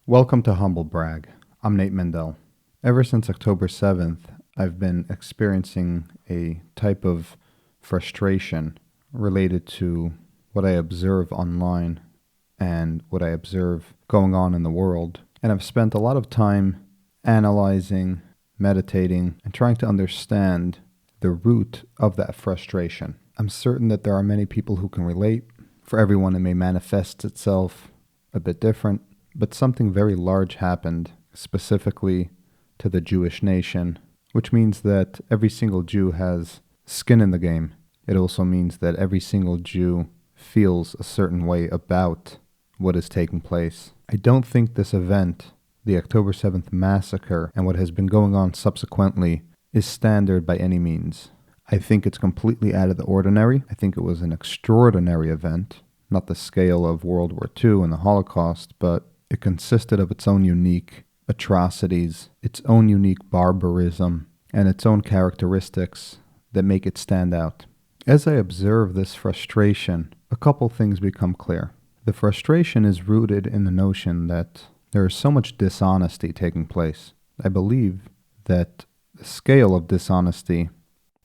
Welcome to Humble Brag. I'm Nate Mendel. Ever since October 7th, I've been experiencing a type of frustration related to what I observe online and what I observe going on in the world. And I've spent a lot of time analyzing, meditating, and trying to understand the root of that frustration. I'm certain that there are many people who can relate. For everyone, it may manifest itself a bit different. But something very large happened, specifically to the Jewish nation, which means that every single Jew has skin in the game. It also means that every single Jew feels a certain way about what is taking place. I don't think this event, the October 7th massacre, and what has been going on subsequently, is standard by any means. I think it's completely out of the ordinary. I think it was an extraordinary event, not the scale of World War II and the Holocaust, but it consisted of its own unique atrocities, its own unique barbarism, and its own characteristics that make it stand out. As I observe this frustration, a couple things become clear. The frustration is rooted in the notion that there is so much dishonesty taking place. I believe that the scale of dishonesty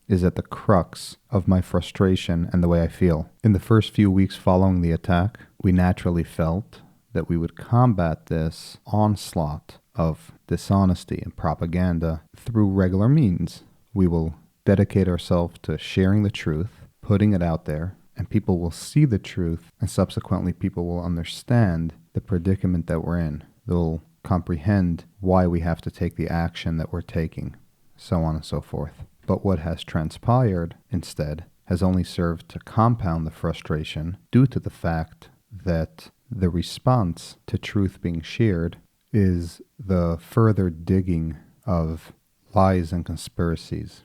is at the crux of my frustration and the way I feel. In the first few weeks following the attack, we naturally felt that we would combat this onslaught of dishonesty and propaganda through regular means. We will dedicate ourselves to sharing the truth, putting it out there, and people will see the truth, and subsequently people will understand the predicament that we're in. They'll comprehend why we have to take the action that we're taking, so on and so forth. But what has transpired instead has only served to compound the frustration due to the fact that the response to truth being shared is the further digging of lies and conspiracies.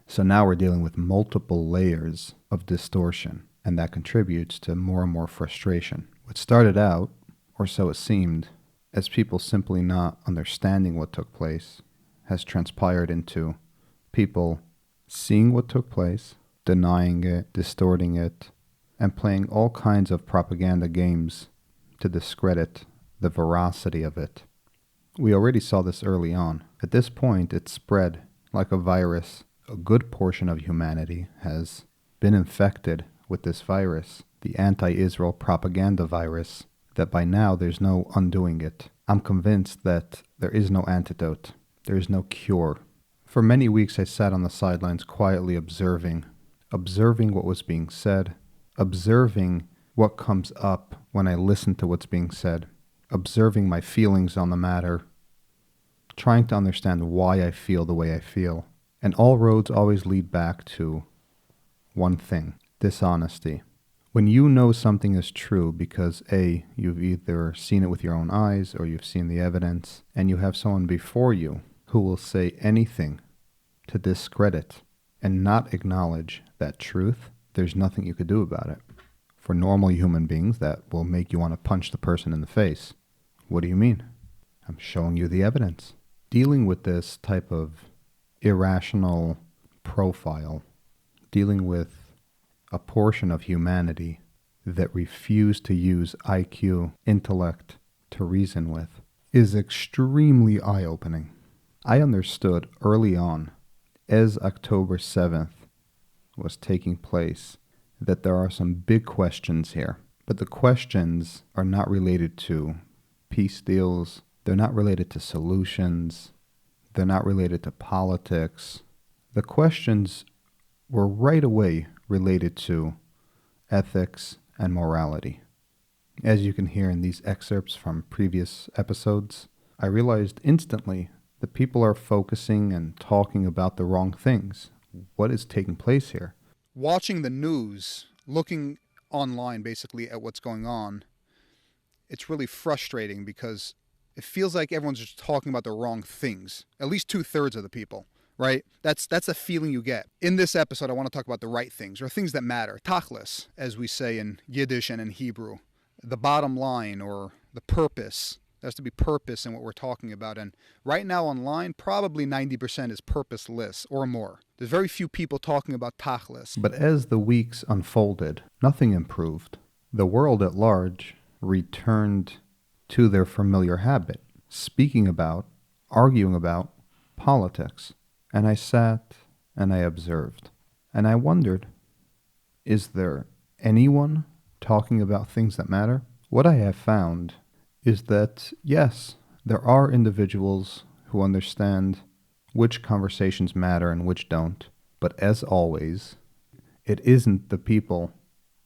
So now we're dealing with multiple layers of distortion, and that contributes to more and more frustration. What started out, or so it seemed, as people simply not understanding what took place, has transpired into people seeing what took place, denying it, distorting it, and playing all kinds of propaganda games to discredit the veracity of it. We already saw this early on. At this point, it's spread like a virus. A good portion of humanity has been infected with this virus, the anti-Israel propaganda virus, that by now there's no undoing it. I'm convinced that there is no antidote. There is no cure. For many weeks I sat on the sidelines quietly observing what was being said, observing what comes up when I listen to what's being said, observing my feelings on the matter, trying to understand why I feel the way I feel. And all roads always lead back to one thing: dishonesty. When you know something is true because A, you've either seen it with your own eyes or you've seen the evidence, and you have someone before you who will say anything to discredit and not acknowledge that truth, there's nothing you could do about it. For normal human beings, that will make you want to punch the person in the face. What do you mean? I'm showing you the evidence. Dealing with this type of irrational profile, dealing with a portion of humanity that refuse to use IQ, intellect, to reason with, is extremely eye-opening. I understood early on, as October 7th was taking place, that there are some big questions here. But the questions are not related to peace deals. They're not related to solutions. They're not related to politics. The questions were right away related to ethics and morality. As you can hear in these excerpts from previous episodes, I realized instantly that people are focusing and talking about the wrong things. What is taking place here? Watching the news, looking online basically at what's going on, it's really frustrating because it feels like everyone's just talking about the wrong things. At least 2/3 of the people, right? That's a feeling you get. In this episode, I want to talk about the right things, or things that matter. Tachlis, as we say in Yiddish and in Hebrew. The bottom line, or the purpose. There has to be purpose in what we're talking about. And right now online, probably 90% is purposeless or more. There's very few people talking about tachlis. But as the weeks unfolded, nothing improved. The world at large returned to their familiar habit. speaking about, arguing about politics. And I sat and I observed. And I wondered, is there anyone talking about things that matter? What I have found is that, yes, there are individuals who understand which conversations matter and which don't. But as always, it isn't the people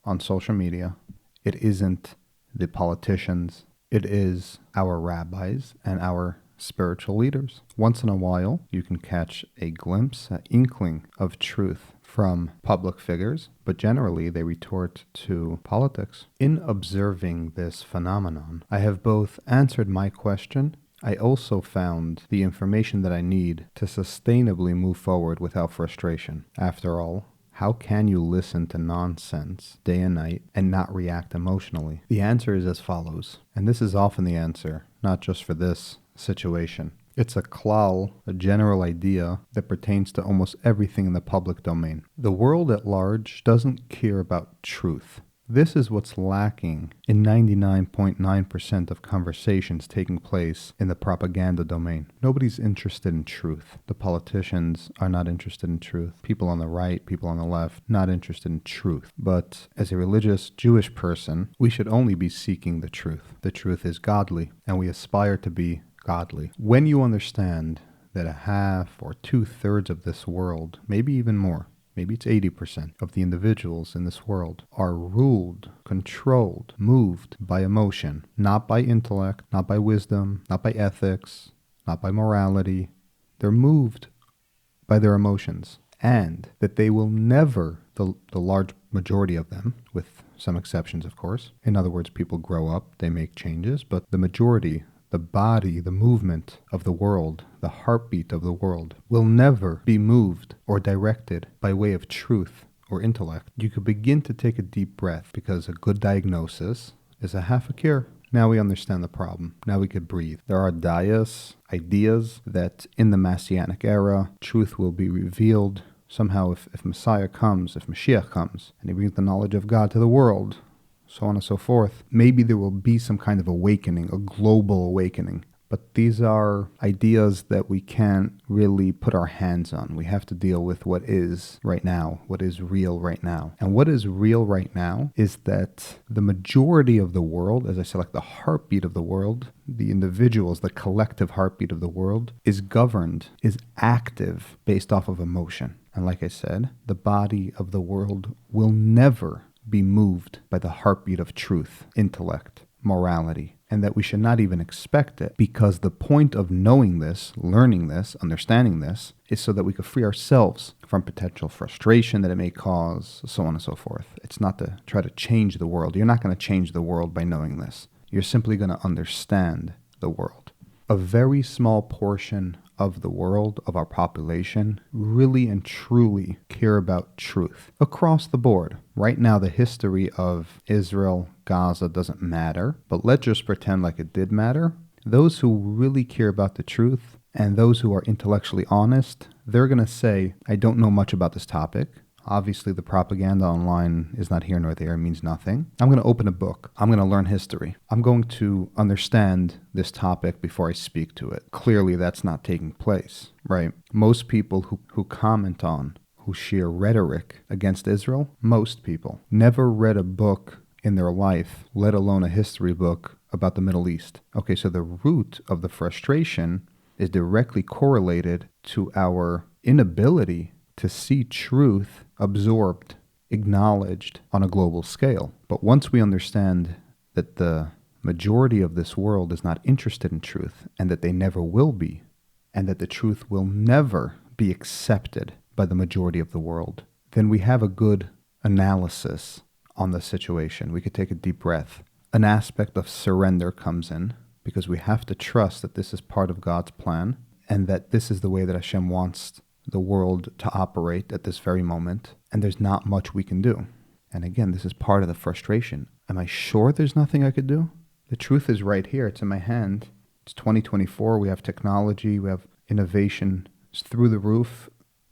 on social media. It isn't the politicians. It is our rabbis and our spiritual leaders. Once in a while, you can catch a glimpse, an inkling of truth from public figures, but generally they retort to politics. In observing this phenomenon, I have both answered my question. I also found the information that I need to sustainably move forward without frustration. After all, how can you listen to nonsense day and night and not react emotionally? The answer is as follows, and this is often the answer, not just for this situation. It's a klal, a general idea that pertains to almost everything in the public domain. The world at large doesn't care about truth. This is what's lacking in 99.9% of conversations taking place in the propaganda domain. Nobody's interested in truth. The politicians are not interested in truth. People on the right, people on the left, not interested in truth. But as a religious Jewish person, we should only be seeking the truth. The truth is godly, and we aspire to be godly. When you understand that a half or 2/3 of this world, maybe even more, maybe it's 80% of the individuals in this world are ruled, controlled, moved by emotion, not by intellect, not by wisdom, not by ethics, not by morality. They're moved by their emotions, and that they will never, the large majority of them, with some exceptions of course, in other words, people grow up, they make changes, but the majority, the body, the movement of the world, the heartbeat of the world, will never be moved or directed by way of truth or intellect. You could begin to take a deep breath because a good diagnosis is a half a cure. Now we understand the problem. Now we could breathe. There are ideas that in the Messianic era, truth will be revealed. Somehow if Messiah comes, if Mashiach comes, and he brings the knowledge of God to the world, so on and so forth, maybe there will be some kind of awakening, a global awakening. But these are ideas that we can't really put our hands on. We have to deal with what is right now, what is real right now. And what is real right now is that the majority of the world, as I said, like the heartbeat of the world, the individuals, the collective heartbeat of the world, is governed, is active based off of emotion. And like I said, the body of the world will never be moved by the heartbeat of truth, intellect, morality, and that we should not even expect it, because the point of knowing this, learning this, understanding this, is so that we could free ourselves from potential frustration that it may cause, so on and so forth. It's not to try to change the world. You're not going to change the world by knowing this. You're simply going to understand the world. A very small portion of the world, of our population, really and truly care about truth across the board. Right now, the history of Israel, Gaza doesn't matter, but let's just pretend like it did matter. Those who really care about the truth and those who are intellectually honest, they're going to say, I don't know much about this topic. Obviously, the propaganda online is not here nor there, it means nothing. I'm going to open a book. I'm going to learn history. I'm going to understand this topic before I speak to it. Clearly, that's not taking place, right? Most people who comment on, who share rhetoric against Israel, most people never read a book in their life, let alone a history book about the Middle East. Okay, so the root of the frustration is directly correlated to our inability to see truth absorbed, acknowledged on a global scale. But once we understand that the majority of this world is not interested in truth, and that they never will be, and that the truth will never be accepted by the majority of the world, then we have a good analysis on the situation. We could take a deep breath. An aspect of surrender comes in, because we have to trust that this is part of God's plan, and that this is the way that Hashem wants the world to operate at this very moment, and there's not much we can do. And again, this is part of the frustration. Am I sure there's nothing I could do? The truth is right here. It's in my hand. It's 2024. We have technology. We have innovation. It's through the roof.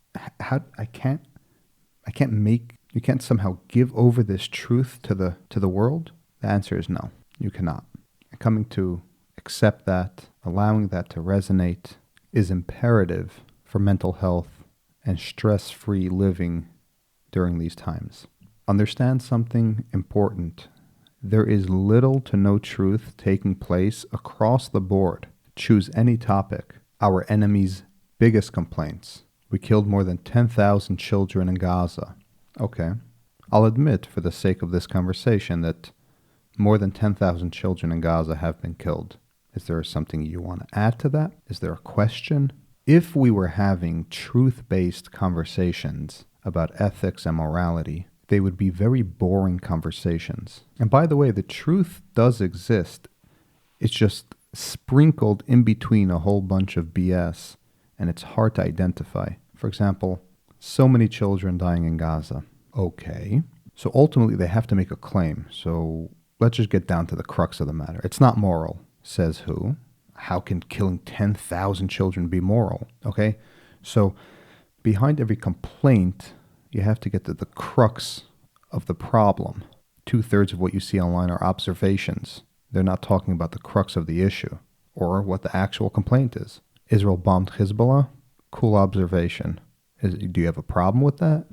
You can't somehow give over this truth to the world? The answer is no. You cannot. Coming to accept that, allowing that to resonate is imperative for mental health and stress-free living during these times. Understand something important. There is little to no truth taking place across the board. Choose any topic. Our enemy's biggest complaints. We killed more than 10,000 children in Gaza. Okay. I'll admit, for the sake of this conversation, that more than 10,000 children in Gaza have been killed. Is there something you want to add to that? Is there a question? If we were having truth-based conversations about ethics and morality, they would be very boring conversations. And by the way, the truth does exist. It's just sprinkled in between a whole bunch of BS, and it's hard to identify. For example, so many children dying in Gaza. Okay. So ultimately, they have to make a claim. So let's just get down to the crux of the matter. It's not moral, says who? How can killing 10,000 children be moral? Okay. So behind every complaint, you have to get to the crux of the problem. 2/3 of what you see online are observations. They're not talking about the crux of the issue or what the actual complaint is. Israel bombed Hezbollah? Cool observation. Do you have a problem with that?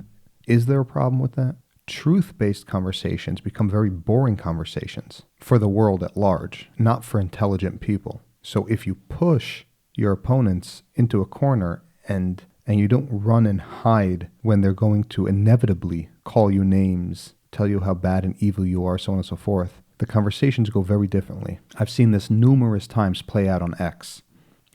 Is there a problem with that? Truth-based conversations become very boring conversations for the world at large, not for intelligent people. So if you push your opponents into a corner and you don't run and hide when they're going to inevitably call you names, tell you how bad and evil you are, so on and so forth, the conversations go very differently. I've seen this numerous times play out on X.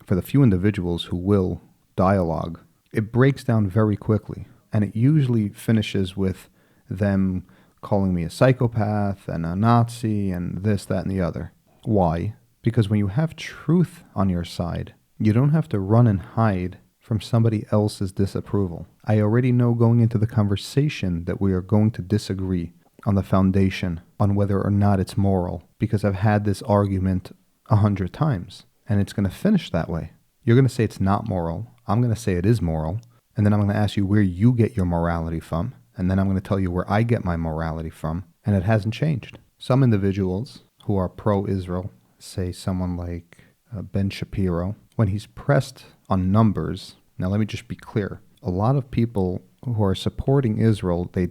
For the few individuals who will dialogue, it breaks down very quickly. And it usually finishes with them calling me a psychopath and a Nazi and this, that, and the other. Why? Because when you have truth on your side, you don't have to run and hide from somebody else's disapproval. I already know going into the conversation that we are going to disagree on the foundation, on whether or not it's moral, because I've had this argument 100 times, and it's going to finish that way. You're going to say it's not moral. I'm going to say it is moral, and then I'm going to ask you where you get your morality from, and then I'm going to tell you where I get my morality from, and it hasn't changed. Some individuals who are pro-Israel, say someone like Ben Shapiro, when he's pressed on numbers, now let me just be clear, a lot of people who are supporting Israel, they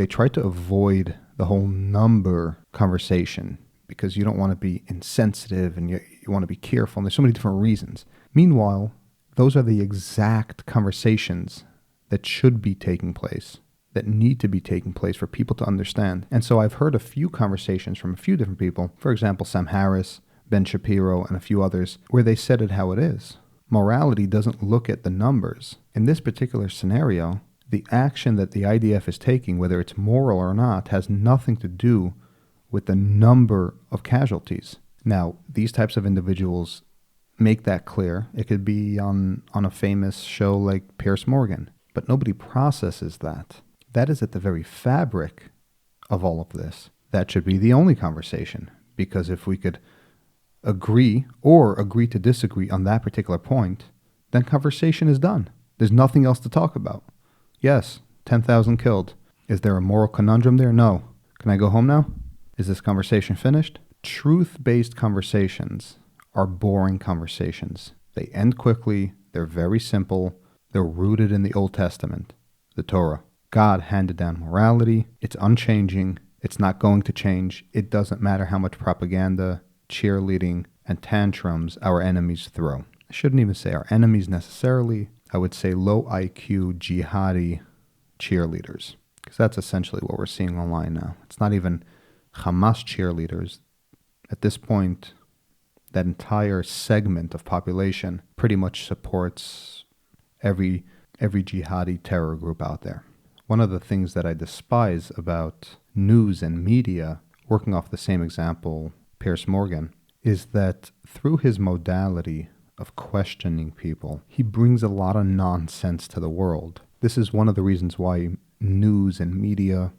try to avoid the whole number conversation because you don't want to be insensitive and you want to be careful, and there's so many different reasons. Meanwhile, those are the exact conversations that should be taking place, that need to be taking place for people to understand. And so I've heard a few conversations from a few different people, for example, Sam Harris, Ben Shapiro, and a few others, where they said it how it is. Morality doesn't look at the numbers. In this particular scenario, the action that the IDF is taking, whether it's moral or not, has nothing to do with the number of casualties. Now, these types of individuals make that clear. It could be on a famous show like Piers Morgan, but nobody processes that. That is at the very fabric of all of this. That should be the only conversation, because if we could agree or agree to disagree on that particular point, then conversation is done. There's nothing else to talk about. Yes, 10,000 killed. Is there a moral conundrum there? No. Can I go home now? Is this conversation finished? Truth-based conversations are boring conversations. They end quickly. They're very simple. They're rooted in the Old Testament, the Torah. God handed down morality. It's unchanging. It's not going to change. It doesn't matter how much propaganda, cheerleading, and tantrums our enemies throw. I shouldn't even say our enemies necessarily. I would say low IQ jihadi cheerleaders, because that's essentially what we're seeing online now. It's not even Hamas cheerleaders. At this point, that entire segment of population pretty much supports every jihadi terror group out there. One of the things that I despise about news and media, working off the same example, Piers Morgan, is that through his modality of questioning people, he brings a lot of nonsense to the world. This is one of the reasons why news and media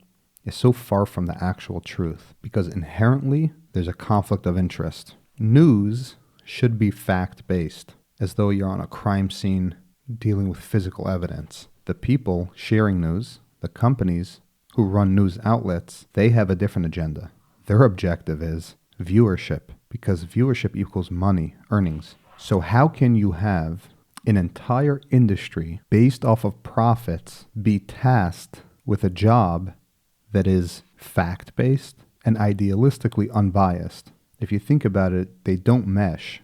is so far from the actual truth, because inherently there's a conflict of interest. News should be fact-based, as though you're on a crime scene dealing with physical evidence. The people sharing news, the companies who run news outlets, they have a different agenda. Their objective is viewership, because viewership equals money, earnings. So how can you have an entire industry based off of profits be tasked with a job that is fact-based and idealistically unbiased? If you think about it, they don't mesh,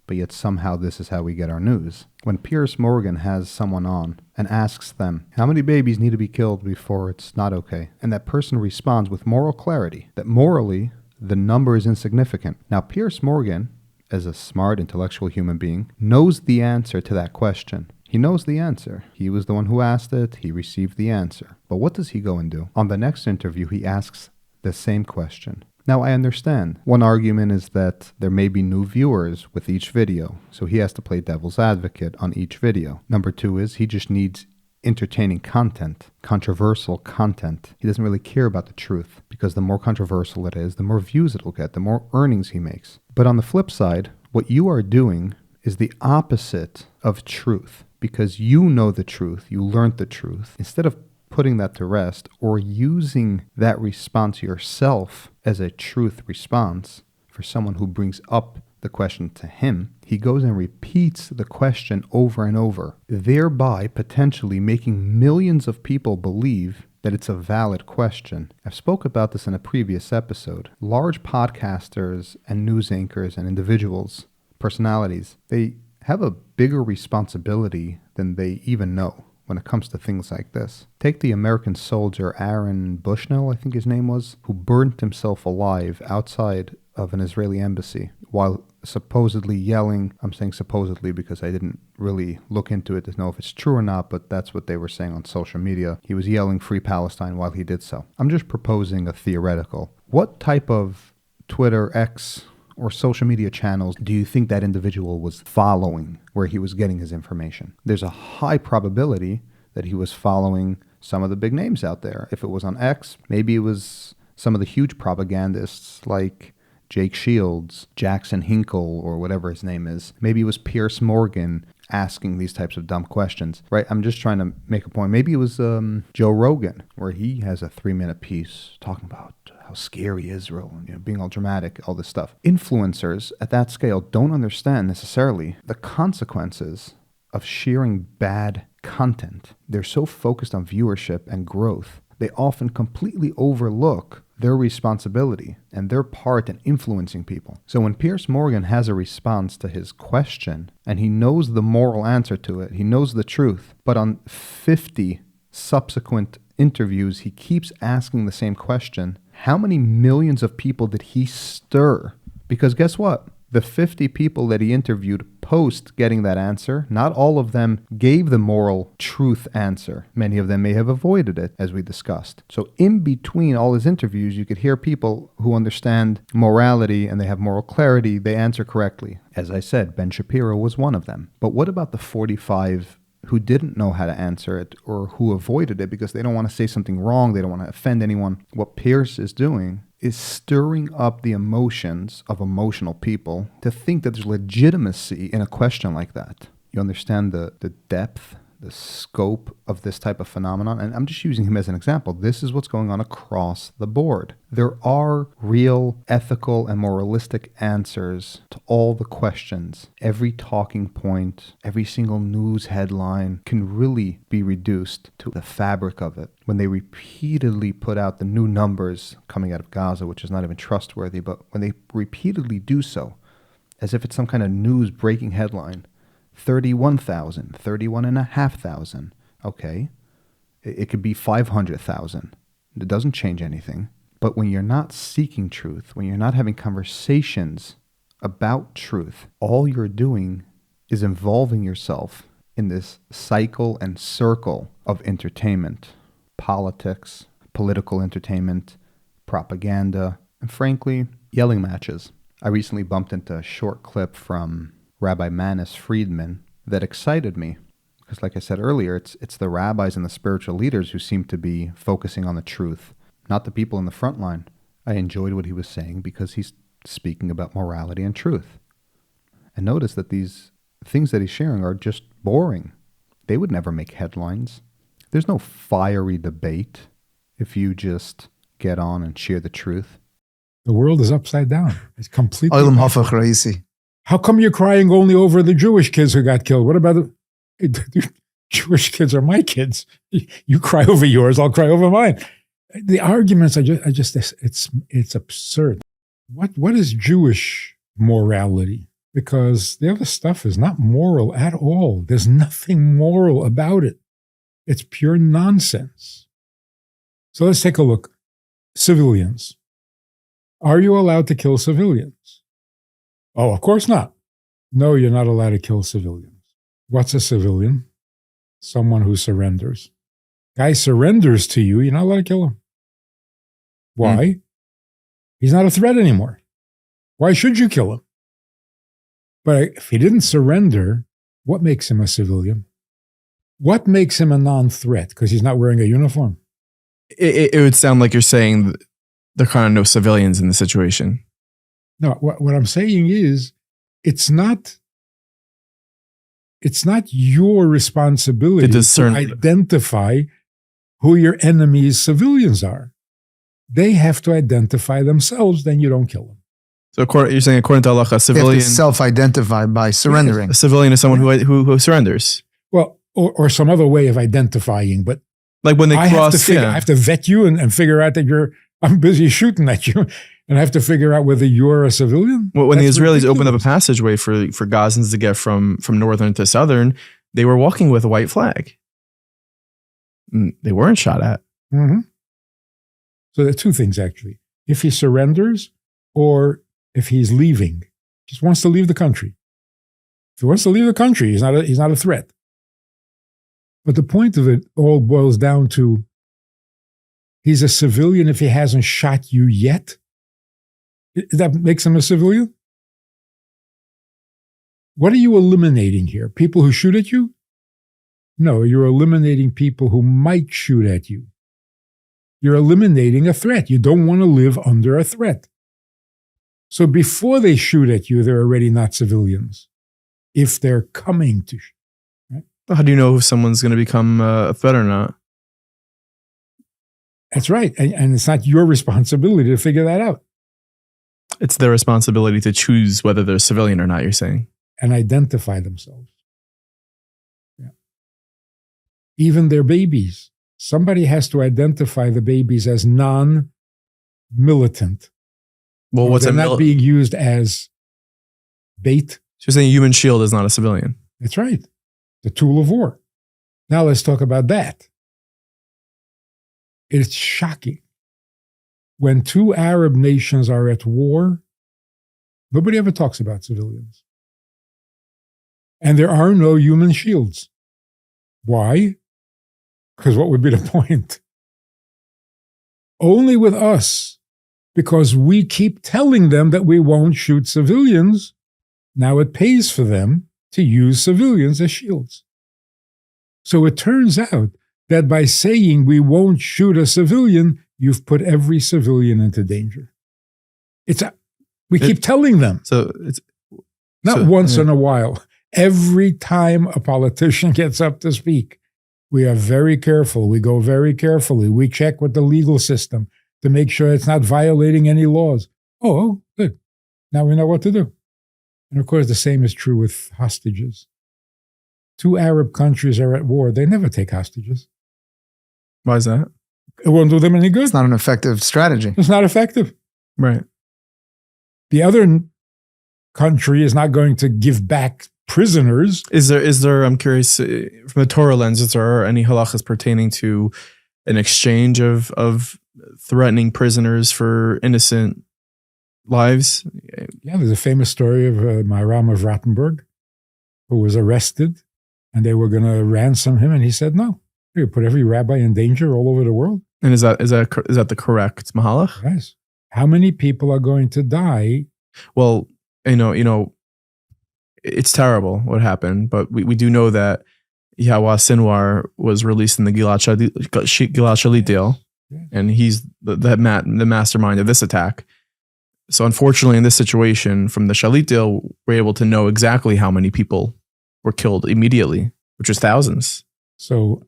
but yet somehow this is how we get our news. When Piers Morgan has someone on and asks them, how many babies need to be killed before it's not okay? And that person responds with moral clarity, that morally, the number is insignificant. Now, Piers Morgan, as a smart, intellectual human being, knows the answer to that question. He knows the answer. He was the one who asked it. He received the answer. But what does he go and do? On the next interview, he asks the same question. Now, I understand. One argument is that there may be new viewers with each video, so he has to play devil's advocate on each video. Number two is he just needs entertaining content, controversial content. He doesn't really care about the truth, because the more controversial it is, the more views it'll get, the more earnings he makes. But on the flip side, what you are doing is the opposite of truth, because you know the truth, you learned the truth. Instead of putting that to rest or using that response yourself as a truth response for someone who brings up the question to him, he goes and repeats the question over and over, thereby potentially making millions of people believe that it's a valid question. I've spoke about this in a previous episode. Large podcasters and news anchors and individuals, personalities, they have a bigger responsibility than they even know when it comes to things like this. Take the American soldier Aaron Bushnell, I think his name was, who burnt himself alive outside of an Israeli embassy while supposedly yelling, I'm saying supposedly because I didn't really look into it to know if it's true or not, but that's what they were saying on social media. He was yelling Free Palestine while he did so. I'm just proposing a theoretical. What type of Twitter, X, or social media channels do you think that individual was following where he was getting his information? There's a high probability that he was following some of the big names out there. If it was on X, maybe it was some of the huge propagandists like Jake Shields, Jackson Hinkle, or whatever his name is. Maybe it was Piers Morgan asking these types of dumb questions, right? I'm just trying to make a point. Maybe it was Joe Rogan, where he has a 3-minute piece talking about how scary Israel and being all dramatic, all this stuff. Influencers at that scale don't understand necessarily the consequences of sharing bad content. They're so focused on viewership and growth, they often completely overlook their responsibility and their part in influencing people. So when Piers Morgan has a response to his question and he knows the moral answer to it, he knows the truth, but on 50 subsequent interviews, he keeps asking the same question, how many millions of people did he stir? Because guess what? The 50 people that he interviewed post getting that answer, not all of them gave the moral truth answer. Many of them may have avoided it, as we discussed. So in between all his interviews, you could hear people who understand morality and they have moral clarity, they answer correctly. As I said, Ben Shapiro was one of them. But what about the 45 who didn't know how to answer it or who avoided it because they don't want to say something wrong, they don't want to offend anyone? What Piers is doing is stirring up the emotions of emotional people to think that there's legitimacy in a question like that. You understand the depth, the scope of this type of phenomenon? And I'm just using him as an example. This is what's going on across the board. There are real ethical and moralistic answers to all the questions. Every talking point, every single news headline can really be reduced to the fabric of it. When they repeatedly put out the new numbers coming out of Gaza, which is not even trustworthy, but when they repeatedly do so, as if it's some kind of news breaking headline, 31,000, 31,500. Okay. It could be 500,000. It doesn't change anything. But when you're not seeking truth, when you're not having conversations about truth, all you're doing is involving yourself in this cycle and circle of entertainment, politics, political entertainment, propaganda, and frankly, yelling matches. I recently bumped into a short clip from Rabbi Manis Friedman that excited me because, like I said earlier, it's the rabbis and the spiritual leaders who seem to be focusing on the truth, not the people in the front line. I enjoyed what he was saying because he's speaking about morality and truth. And notice that these things that he's sharing are just boring. They would never make headlines. There's no fiery debate if you just get on and share the truth. The world is upside down. It's completely. Olam hafach raisi. How come you're crying only over the Jewish kids who got killed? What about the Jewish kids are my kids? You cry over yours, I'll cry over mine. The arguments are just it's absurd. What is Jewish morality? Because the other stuff is not moral at all. There's nothing moral about it. It's pure nonsense. So let's take a look. Civilians. Are you allowed to kill civilians? Oh, of course not. No, you're not allowed to kill civilians. What's a civilian? Someone who surrenders. Guy surrenders to you, you're not allowed to kill him. Why? He's not a threat anymore. Why should you kill him? But if he didn't surrender, what makes him a civilian? What makes him a non-threat? Because he's not wearing a uniform. It would sound like you're saying there are kind of no civilians in the situation. No, what I'm saying is it's not your responsibility to identify who your enemy's civilians are. They have to identify themselves, then you don't kill them. So you're saying according to Allah, a civilian... They have to self-identify by surrendering. A civilian is someone who surrenders. Well, or some other way of identifying, but like when they cross... I have to vet you and figure out that I'm busy shooting at you, and I have to figure out whether you're a civilian. Well, when the Israelis opened up a passageway for Gazans to get from northern to southern, they were walking with a white flag. They weren't shot at. Mm-hmm. So there are two things, actually. If he surrenders or if he's leaving, just wants to leave the country. If he wants to leave the country, he's not a threat. But the point of it all boils down to he's a civilian if he hasn't shot you yet. That makes him a civilian? What are you eliminating here? People who shoot at you? No, you're eliminating people who might shoot at you. You're eliminating a threat. You don't want to live under a threat. So before they shoot at you, they're already not civilians. If they're coming to shoot. Right? How do you know if someone's going to become a threat or not? That's right. And it's not your responsibility to figure that out. It's their responsibility to choose whether they're civilian or not, you're saying. And identify themselves. Yeah. Even their babies. Somebody has to identify the babies as non-militant. Well, what's they're not being used as bait. So you're saying a human shield is not a civilian? That's right. The tool of war. Now let's talk about that. It's shocking. When two Arab nations are at war, nobody ever talks about civilians. And there are no human shields. Why? Because what would be the point? Only with us, because we keep telling them that we won't shoot civilians. Now it pays for them to use civilians as shields. So it turns out that by saying we won't shoot a civilian, you've put every civilian into danger. We keep telling them. So it's not once in a while. Every time a politician gets up to speak, we are very careful. We go very carefully. We check with the legal system to make sure it's not violating any laws. Oh, good. Now we know what to do. And of course, the same is true with hostages. Two Arab countries are at war. They never take hostages. Why is that? It won't do them any good. It's not an effective strategy. It's not effective. Right. The other country is not going to give back prisoners. Is there, I'm curious, from a Torah lens, is there any halachas pertaining to an exchange of threatening prisoners for innocent lives? Yeah, there's a famous story of Myram of Rottenburg, who was arrested, and they were going to ransom him, and he said no. You put every rabbi in danger all over the world. And is that the correct mahalach? Yes. How many people are going to die? Well, you know, it's terrible what happened, but we do know that Yahweh Sinwar was released in the Gilad Shalit deal, and he's the mastermind of this attack. So unfortunately, in this situation, from the Shalit deal, we're able to know exactly how many people were killed immediately, which was thousands. So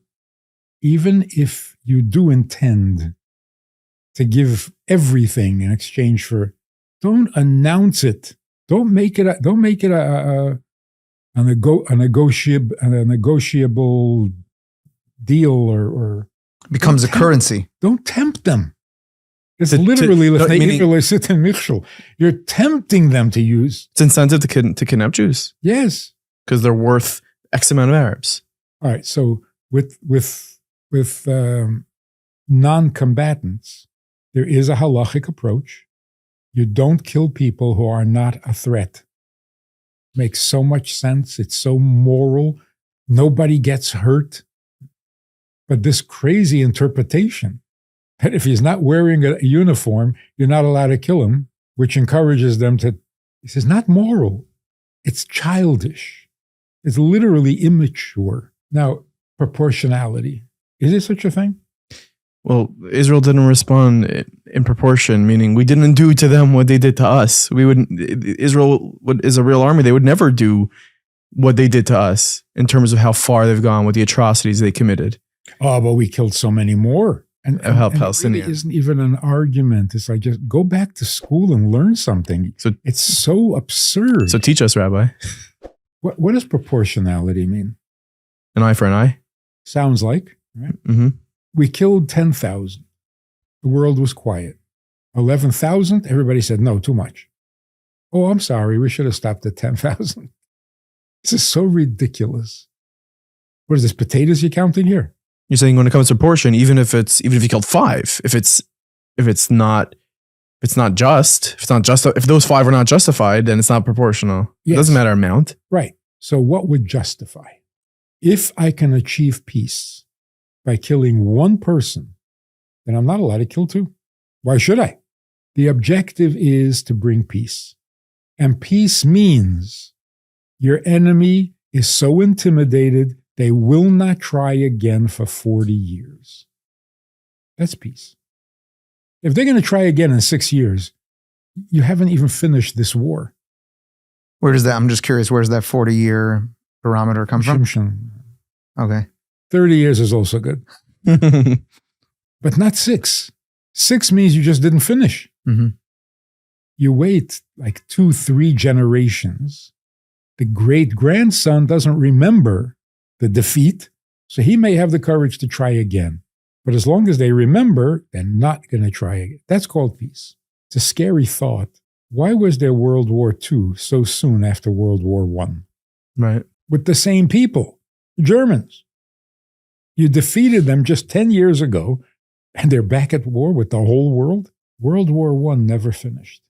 even if you do intend to give everything in exchange for. Don't announce it. Don't make it a negotiable deal or Becomes a currency. don't tempt them. It's To- literally no, meaning- you're tempting them to use. It's incentive to kidnap Jews Yes. because they're worth X amount of Arabs. All right. So with non-combatants, there is a halachic approach. You don't kill people who are not a threat. Makes so much sense. It's so moral. Nobody gets hurt. But this crazy interpretation that if he's not wearing a uniform, you're not allowed to kill him, which encourages them to, this is not moral. It's childish. It's literally immature. Now, proportionality. Is there such a thing? Well, Israel didn't respond in proportion, meaning we didn't do to them what they did to us. Israel is a real army. They would never do what they did to us in terms of how far they've gone with the atrocities they committed. Oh, but we killed so many more. And Of how it really Palestinian. isn't even an argument. It's like, just go back to school and learn something. So- it's so absurd. So teach us, Rabbi. What does proportionality mean? An eye for an eye. Sounds like, right? Mm-hmm. We killed 10,000. The world was quiet. 11,000, everybody said, no, too much. Oh, I'm sorry. We should have stopped at 10,000. This is so ridiculous. What is this, potatoes you're counting here? You're saying when it comes to proportion, even if you killed 5, if those 5 are not justified, then it's not proportional. It Yes. doesn't matter amount. Right. So what would justify? If I can achieve peace by killing one person, then I'm not allowed to kill 2. Why should I? The objective is to bring peace. And peace means your enemy is so intimidated, they will not try again for 40 years. That's peace. If they're going to try again in 6 years, you haven't even finished this war. Where does that, I'm just curious, where does that 40-year barometer come from? Shimshon. Okay. 30 years is also good, but not 6. 6 means you just didn't finish. Mm-hmm. You wait like 2-3 generations. The great-grandson doesn't remember the defeat, so he may have the courage to try again. But as long as they remember, they're not going to try again. That's called peace. It's a scary thought. Why was there World War II so soon after World War I? Right. With the same people, the Germans. You defeated them just 10 years ago, and they're back at war with the whole world? World War I never finished.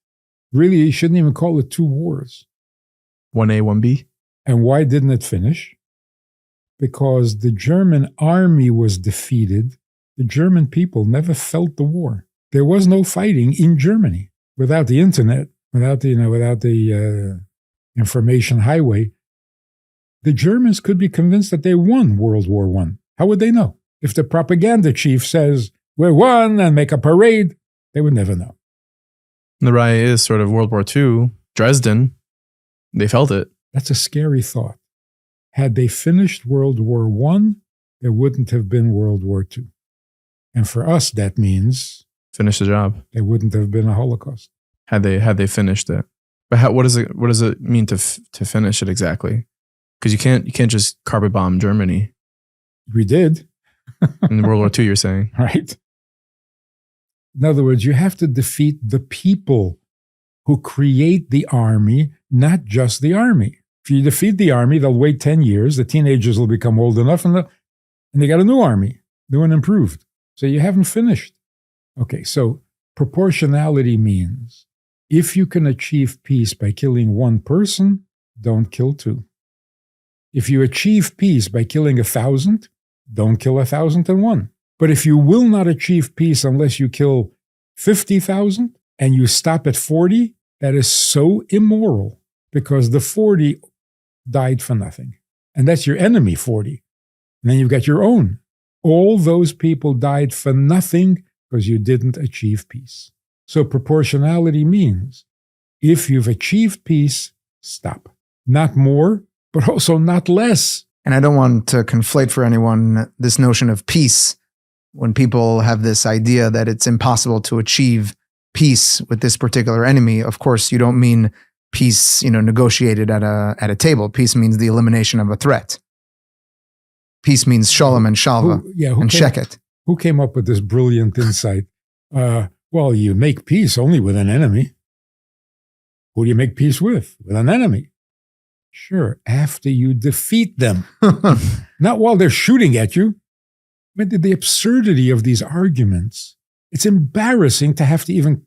Really, you shouldn't even call it 2 wars. 1A, 1B. And why didn't it finish? Because the German army was defeated. The German people never felt the war. There was no fighting in Germany. Without the internet, without the information highway, the Germans could be convinced that they won World War I. How would they know? If the propaganda chief says, we won, and make a parade, they would never know. The raya is sort of World War II. Dresden, they felt it. That's a scary thought. Had they finished World War I, there wouldn't have been World War II. And for us, that means Finish the job. there wouldn't have been a Holocaust. Had they finished it. But what does it mean to finish it exactly? Because you can't just carpet bomb Germany We did, in World War II. You're saying. right? In other words, you have to defeat the people who create the army, not just the army. If you defeat the army, they'll wait 10 years. The teenagers will become old enough, and they got a new army, new and improved. So you haven't finished. Okay, so proportionality means if you can achieve peace by killing 1 person, don't kill 2. If you achieve peace by killing 1,000, don't kill 1,001. But if you will not achieve peace unless you kill 50,000 and you stop at 40, that is so immoral because the 40 died for nothing. And that's your enemy, 40. And then you've got your own. All those people died for nothing because you didn't achieve peace. So proportionality means if you've achieved peace, stop. Not more, but also not less. And I don't want to conflate for anyone this notion of peace when people have this idea that it's impossible to achieve peace with this particular enemy, of course, you don't mean peace, negotiated at a table. Peace means the elimination of a threat. Peace means shalom and shalva and sheket. Who came up with this brilliant insight? Well, you make peace only with an enemy. Who do you make peace with? With an enemy. Sure, after you defeat them. Not while they're shooting at you. I mean, the absurdity of these arguments, it's embarrassing to have to even,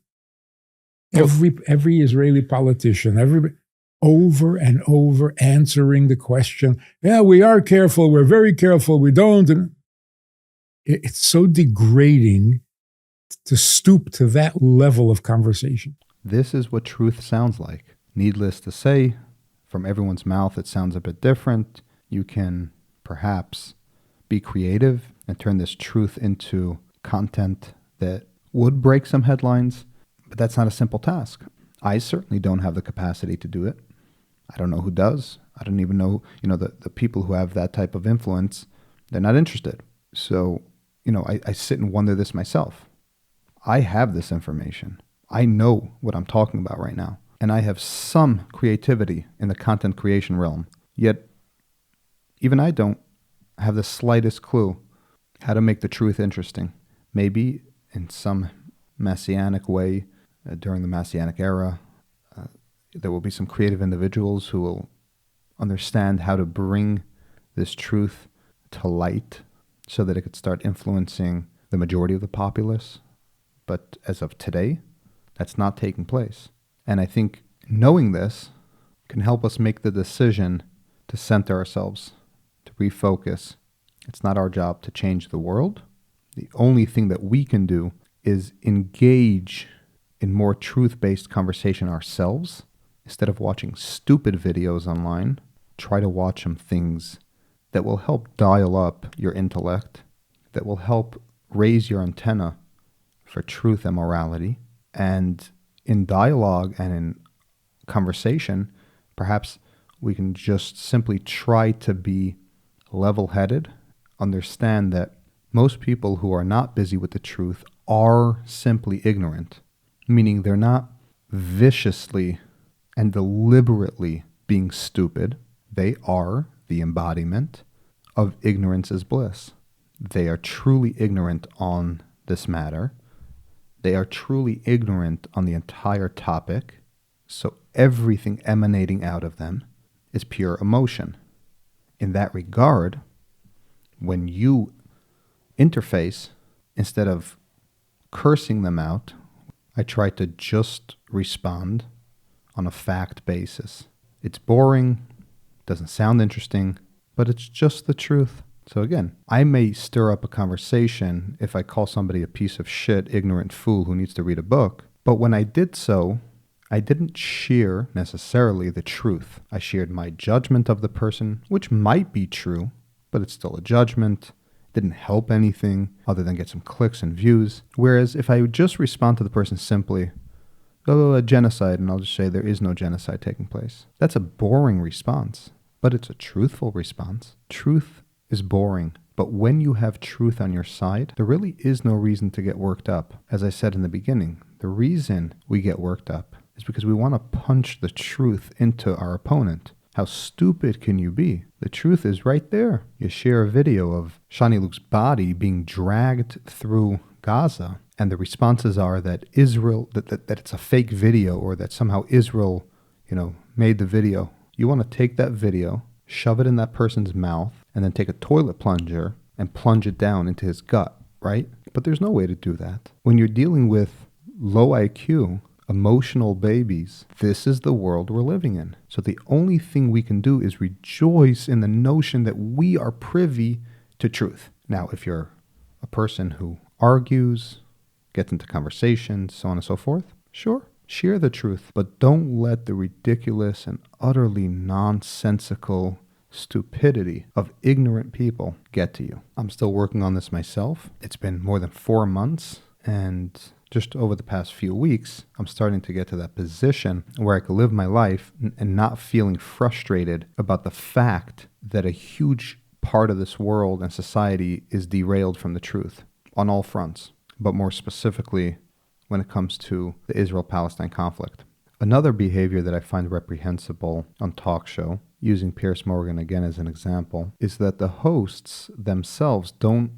every Israeli politician, everybody, over and over answering the question, yeah, we are careful, we're very careful, we don't. And it's so degrading to stoop to that level of conversation. This is what truth sounds like. Needless to say, from everyone's mouth, it sounds a bit different. You can perhaps be creative and turn this truth into content that would break some headlines, but that's not a simple task. I certainly don't have the capacity to do it. I don't know who does. I don't even know, the people who have that type of influence, they're not interested. So, I sit and wonder this myself. I have this information. I know what I'm talking about right now. And I have some creativity in the content creation realm. Yet, even I don't have the slightest clue how to make the truth interesting. Maybe in some messianic way, during the messianic era, there will be some creative individuals who will understand how to bring this truth to light so that it could start influencing the majority of the populace. But as of today, that's not taking place. And I think knowing this can help us make the decision to center ourselves, to refocus. It's not our job to change the world. The only thing that we can do is engage in more truth-based conversation ourselves. Instead of watching stupid videos online, try to watch some things that will help dial up your intellect, that will help raise your antenna for truth and morality. And in dialogue and in conversation, perhaps we can just simply try to be level-headed, understand that most people who are not busy with the truth are simply ignorant, meaning they're not viciously and deliberately being stupid. They are the embodiment of ignorance is bliss. They are truly ignorant on this matter. They are truly ignorant on the entire topic, so everything emanating out of them is pure emotion. In that regard, when you interface, instead of cursing them out, I try to just respond on a fact basis. It's boring, doesn't sound interesting, but it's just the truth. So again, I may stir up a conversation if I call somebody a piece of shit, ignorant fool who needs to read a book. But when I did so, I didn't share necessarily the truth. I shared my judgment of the person, which might be true, but it's still a judgment. It didn't help anything other than get some clicks and views. Whereas if I would just respond to the person simply, a genocide, and I'll just say there is no genocide taking place. That's a boring response, but it's a truthful response. Truth is boring, but when you have truth on your side, there really is no reason to get worked up. As I said in the beginning, the reason we get worked up is because we want to punch the truth into our opponent. How stupid can you be? The truth is right there. You share a video of Shani Luke's body being dragged through Gaza, and the responses are that Israel, that it's a fake video, or that somehow Israel, made the video. You want to take that video, shove it in that person's mouth, and then take a toilet plunger and plunge it down into his gut, right? But there's no way to do that. When you're dealing with low IQ, emotional babies, this is the world we're living in. So the only thing we can do is rejoice in the notion that we are privy to truth. Now, if you're a person who argues, gets into conversations, so on and so forth, sure, share the truth, but don't let the ridiculous and utterly nonsensical stupidity of ignorant people get to you. I'm still working on this myself. It's been more than 4 months, and just over the past few weeks, I'm starting to get to that position where I can live my life and not feeling frustrated about the fact that a huge part of this world and society is derailed from the truth. on all fronts, but more specifically when it comes to the Israel-Palestine conflict. Another behavior that I find reprehensible on talk show, using Piers Morgan again as an example, is that the hosts themselves don't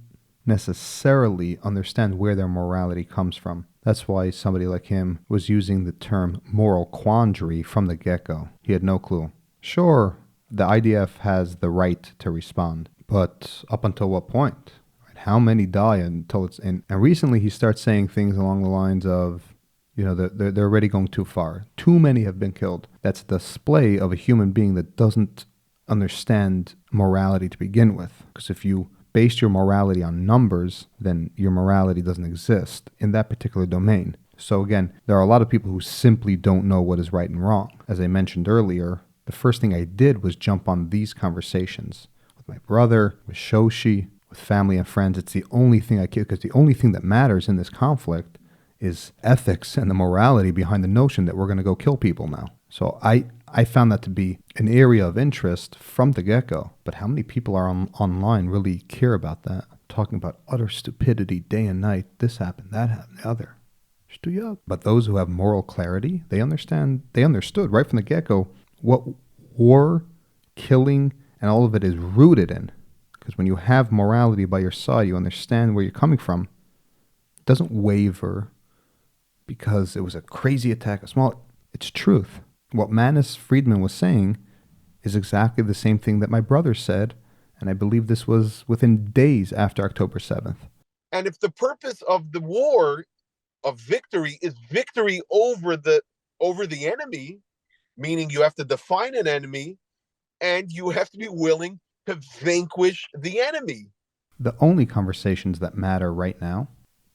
necessarily understand where their morality comes from. That's why somebody like him was using the term moral quandary from the get-go. He had no clue. Sure, the IDF has the right to respond, but up until what point? How many die until it's in? And recently he starts saying things along the lines of, they're already going too far. Too many have been killed. That's a display of a human being that doesn't understand morality to begin with. Because if you base your morality on numbers, then your morality doesn't exist in that particular domain. So again, there are a lot of people who simply don't know what is right and wrong. As I mentioned earlier, the first thing I did was jump on these conversations with my brother, with Shoshi, with family and friends. It's the only thing I can, because the only thing that matters in this conflict is ethics and the morality behind the notion that we're going to go kill people now. So I found that to be an area of interest from the get-go. But how many people are online really care about that? Talking about utter stupidity day and night. This happened, that happened, the other. But those who have moral clarity, they understood right from the get-go what war, killing, and all of it is rooted in. Because when you have morality by your side, you understand where you're coming from. It doesn't waver because it was a crazy attack. It's truth. What Manis Friedman was saying is exactly the same thing that my brother said, and I believe this was within days after October 7th. And if the purpose of the war of victory is victory over the enemy, meaning you have to define an enemy and you have to be willing to vanquish the enemy. The only conversations that matter right now,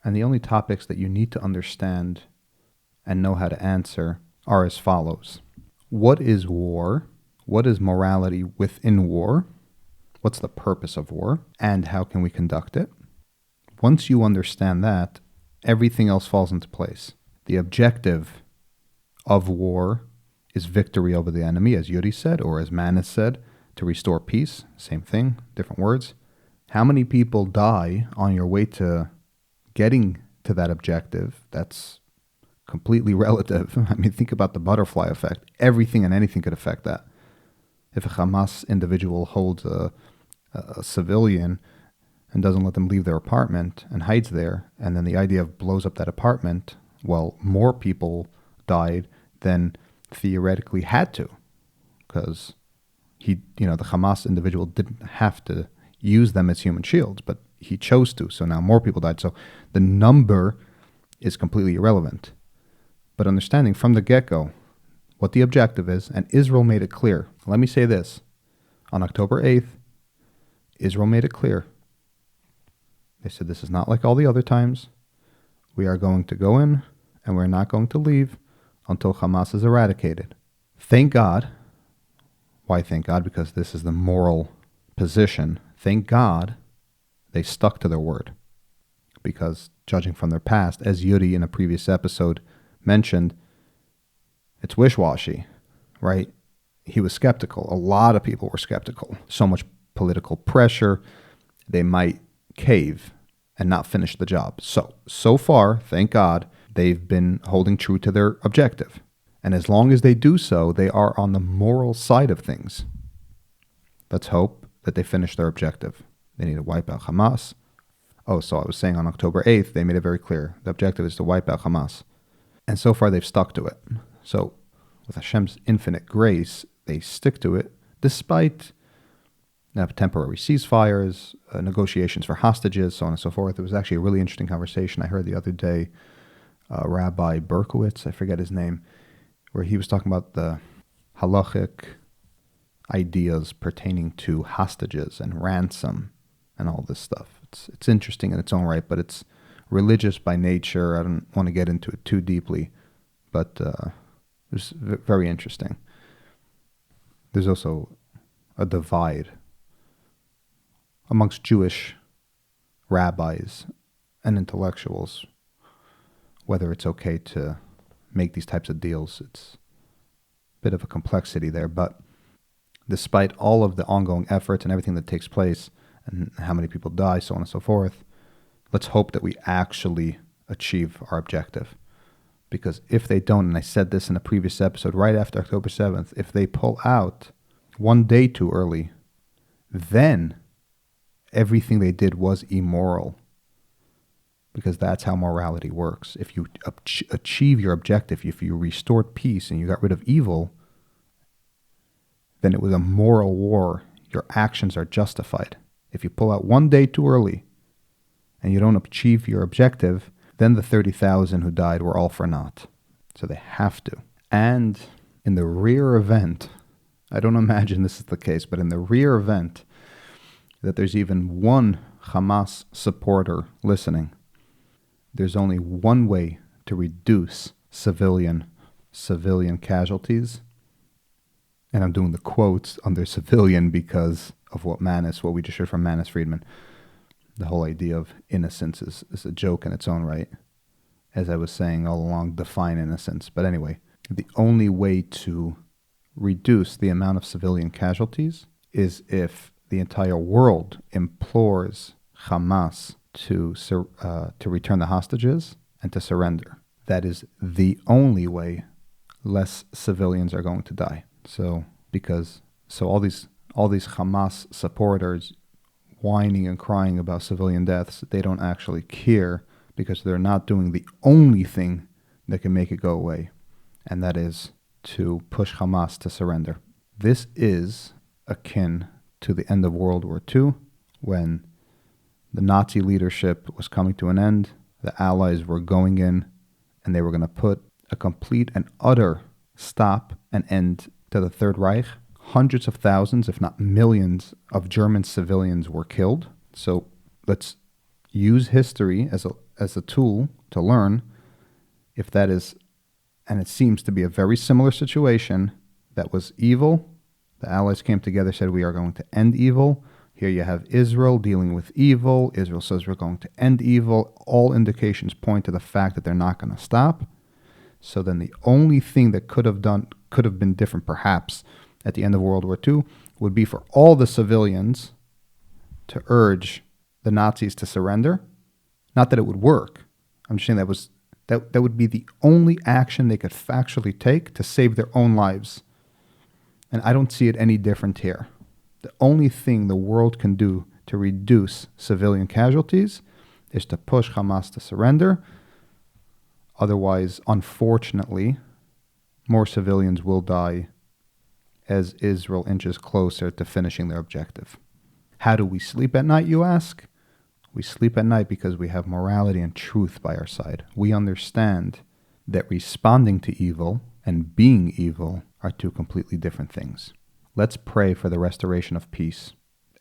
and the only topics that you need to understand and know how to answer, are as follows. What is war? What is morality within war? What's the purpose of war? And how can we conduct it? Once you understand that, everything else falls into place. The objective of war is victory over the enemy, as Yuri said, or as Manis said, to restore peace. Same thing, different words. How many people die on your way to getting to that objective? That's completely relative. I mean, think about the butterfly effect. Everything and anything could affect that. If a Hamas individual holds a civilian and doesn't let them leave their apartment and hides there, and then the IDF blows up that apartment, well, more people died than theoretically had to, because the Hamas individual didn't have to use them as human shields, but he chose to. So now more people died. So the number is completely irrelevant. But understanding from the get-go what the objective is, and Israel made it clear. Let me say this. On October 8th, Israel made it clear. They said, this is not like all the other times. We are going to go in, and we're not going to leave until Hamas is eradicated. Thank God. Why thank God? Because this is the moral position. Thank God they stuck to their word. Because judging from their past, as Yuri in a previous episode mentioned, it's wish-washy, right? He was skeptical. A lot of people were skeptical. So much political pressure, they might cave and not finish the job. So far, thank God, they've been holding true to their objective. And as long as they do so, they are on the moral side of things. Let's hope that they finish their objective. They need to wipe out Hamas. Oh, so I was saying on October 8th, they made it very clear. The objective is to wipe out Hamas. And so far, they've stuck to it. So with Hashem's infinite grace, they stick to it, despite temporary ceasefires, negotiations for hostages, so on and so forth. It was actually a really interesting conversation I heard the other day. Rabbi Berkowitz, I forget his name, where he was talking about the halachic ideas pertaining to hostages and ransom and all this stuff. It's interesting in its own right, but it's religious by nature. I don't want to get into it too deeply, but it was very interesting. There's also a divide amongst Jewish rabbis and intellectuals whether it's okay to make these types of deals. It's a bit of a complexity there, but despite all of the ongoing efforts and everything that takes place and how many people die, so on and so forth, let's hope that we actually achieve our objective. Because if they don't, and I said this in a previous episode right after October 7th, if they pull out one day too early, then everything they did was immoral. Because that's how morality works. If you achieve your objective, if you restored peace and you got rid of evil, then it was a moral war. Your actions are justified. If you pull out one day too early and you don't achieve your objective, then the 30,000 who died were all for naught. So they have to. And in the rare event, I don't imagine this is the case, but in the rare event that there's even one Hamas supporter listening, there's only one way to reduce civilian casualties. And I'm doing the quotes under civilian because of what we just heard from Manis Friedman. The whole idea of innocence is a joke in its own right. As I was saying all along, define innocence. But anyway, the only way to reduce the amount of civilian casualties is if the entire world implores Hamas to return the hostages and to surrender. That is the only way less civilians are going to die. So all these Hamas supporters whining and crying about civilian deaths, they don't actually care because they're not doing the only thing that can make it go away, and that is to push Hamas to surrender. This is akin to the end of World War II, when the Nazi leadership was coming to an end, the Allies were going in, and they were going to put a complete and utter stop and end to the Third Reich. Hundreds of thousands, if not millions, of German civilians were killed. So let's use history as a tool to learn if that is, and it seems to be a very similar situation, that was evil. The Allies came together, said we are going to end evil. Here you have Israel dealing with evil. Israel says we're going to end evil. All indications point to the fact that they're not going to stop. So then the only thing that could have been different, perhaps, at the end of World War II, would be for all the civilians to urge the Nazis to surrender. Not that it would work. I'm just saying that would be the only action they could factually take to save their own lives. And I don't see it any different here. The only thing the world can do to reduce civilian casualties is to push Hamas to surrender. Otherwise, unfortunately, more civilians will die as Israel inches closer to finishing their objective. How do we sleep at night, you ask? We sleep at night because we have morality and truth by our side. We understand that responding to evil and being evil are two completely different things. Let's pray for the restoration of peace.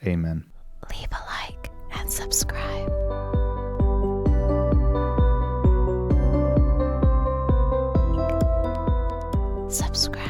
Amen. Leave a like and subscribe. Subscribe.